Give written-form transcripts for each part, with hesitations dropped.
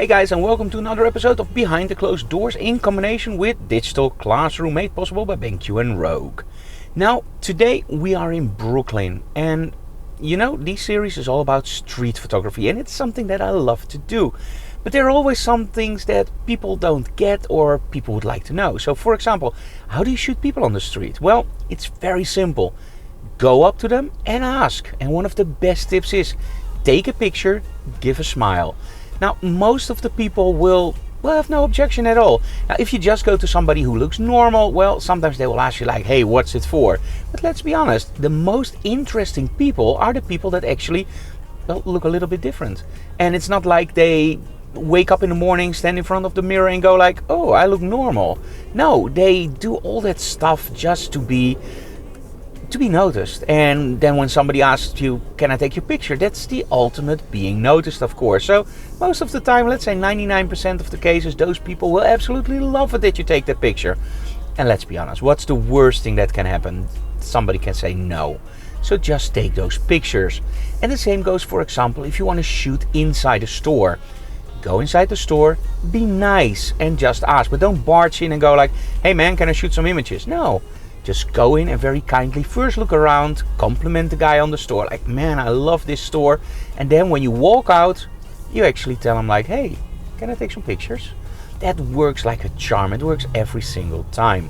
Hey guys, and welcome to another episode of Behind the Closed Doors in combination with Digital Classroom, made possible by BenQ and Rogue. Now, today we are in Brooklyn, and you know, this series is all about street photography, and it's something that I love to do. But there are always some things that people don't get or people would like to know. So for example, how do you shoot people on the street? Well, it's very simple. Go up to them and ask. And one of the best tips is take a picture, give a smile. Now, most of the people will have no objection at all. Now, if you just go to somebody who looks normal, well, sometimes they will ask you like, hey, what's it for? But let's be honest, the most interesting people are the people that actually look a little bit different. And it's not like they wake up in the morning, stand in front of the mirror and go like, oh, I look normal. No, they do all that stuff just to be noticed. And then when somebody asks you, can I take your picture? That's the ultimate being noticed, of course. So most of the time, let's say 99% of the cases, those people will absolutely love it that you take that picture. And let's be honest, what's the worst thing that can happen? Somebody can say no. So just take those pictures. And the same goes, for example, if you want to shoot inside a store. Go inside the store, be nice and just ask. But don't barge in and go like, hey man, can I shoot some images? No. Just go in and very kindly first look around, compliment the guy on the store, like, man, I love this store. And then when you walk out, you actually tell him like, hey, can I take some pictures? That works like a charm. It works every single time.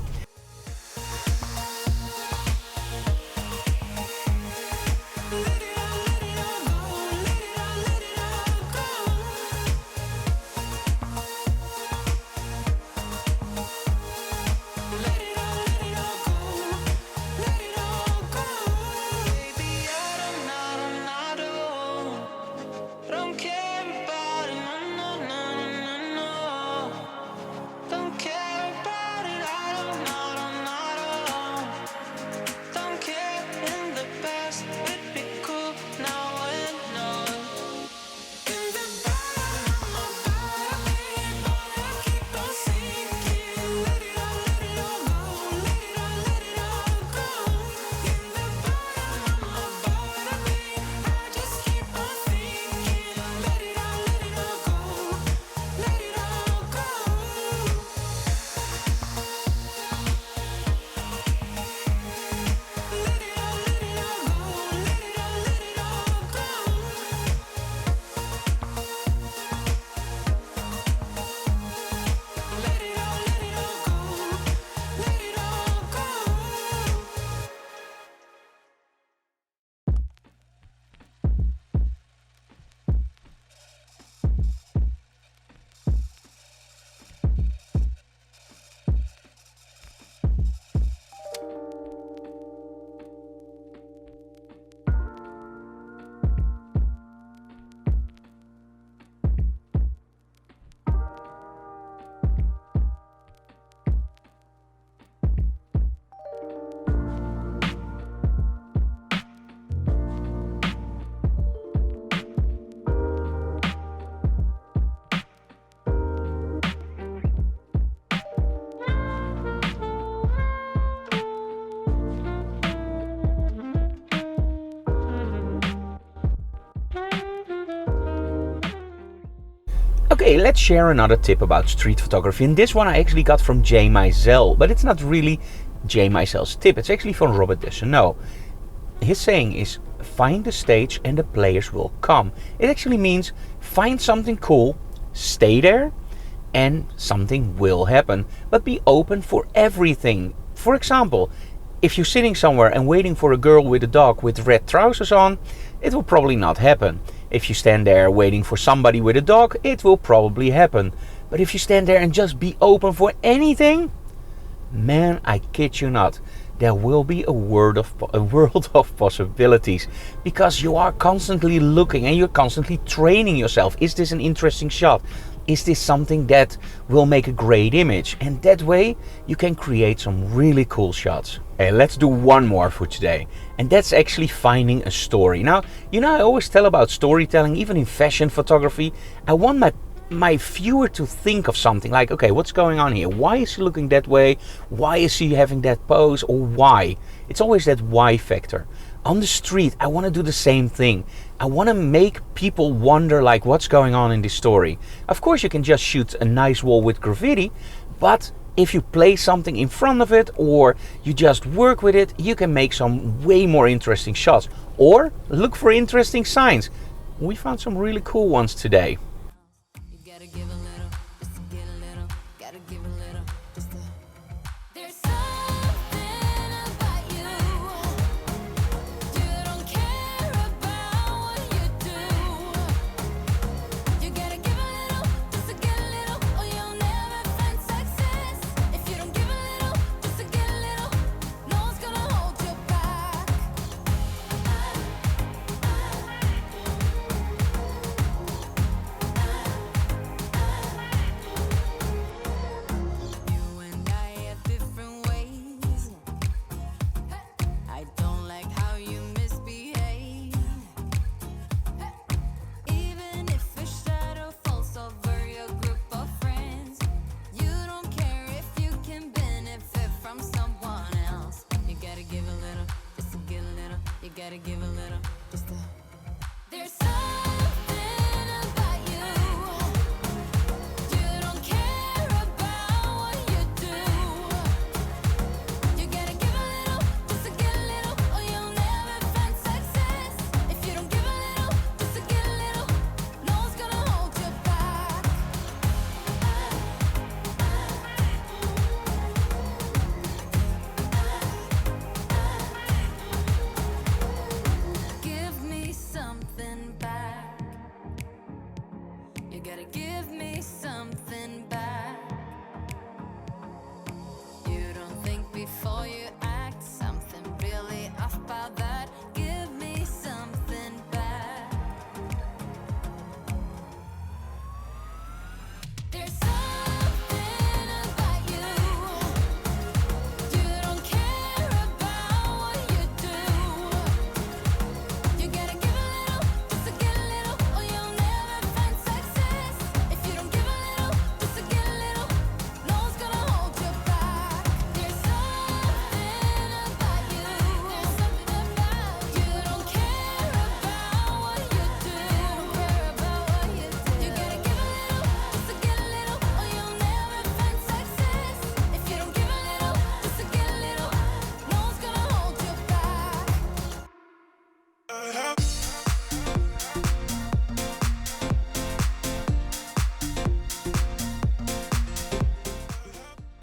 Okay, let's share another tip about street photography, and this one I actually got from Jay Mizell, but it's not really Jay Mizell's tip, it's actually from Robert Desaneaux. His saying is, find the stage and the players will come. It actually means find something cool, stay there, and something will happen, but be open for everything. For example, if you're sitting somewhere and waiting for a girl with a dog with red trousers on, it will probably not happen. If you stand there waiting for somebody with a dog, it will probably happen. But if you stand there and just be open for anything, man, I kid you not, there will be a world of possibilities, because you are constantly looking and you're constantly training yourself. Is this an interesting shot? Is this something that will make a great image? And that way you can create some really cool shots. Okay, let's do one more for today, and that's actually finding a story. Now, you know, I always tell about storytelling, even in fashion photography. I want my viewer to think of something like, okay, what's going on here? Why is he looking that way? Why is he having that pose? Or why? It's always that why factor. On the street, I want to do the same thing. I want to make people wonder like what's going on in this story. Of course you can just shoot a nice wall with graffiti, but if you place something in front of it or you just work with it, you can make some way more interesting shots. Or look for interesting signs. We found some really cool ones today. Gotta give a little, just a. There's something about you. You don't care about what you do. You gotta give a little, just to get a little, or you'll never find success. If you don't give a little, just to get a little, no one's gonna hold you back. Give me something back. You gotta give me something back. You don't think before you act. Something really off about that. Give me something back. There's something about you. You don't care about what you do. You gotta give a little, just to get a little, or you'll never find success. If you don't give a little, just to get a little, no one's gonna hold you back. There's something about you. There's something about you. You don't care about what you do. You don't care about what you do. You gotta give a little, just to get a little, or you'll never find success. If you don't give a little, just to get a little, no one's gonna hold you back.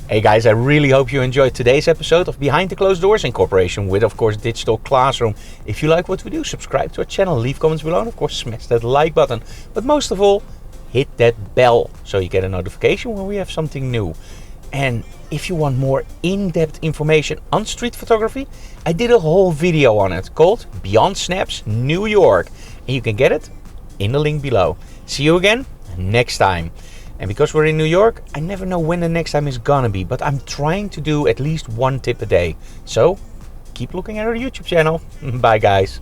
Hey guys, I really hope you enjoyed today's episode of Behind the Closed Doors in cooperation with, of course, Digital Classroom. If you like what we do, subscribe to our channel, leave comments below, and of course smash that like button. But most of all, hit that bell so you get a notification when we have something new. And if you want more in-depth information on street photography, I did a whole video on it called Beyond Snaps New York. And you can get it in the link below. See you again next time. And because we're in New York, I never know when the next time is gonna be, but I'm trying to do at least one tip a day. So keep looking at our YouTube channel. Bye guys.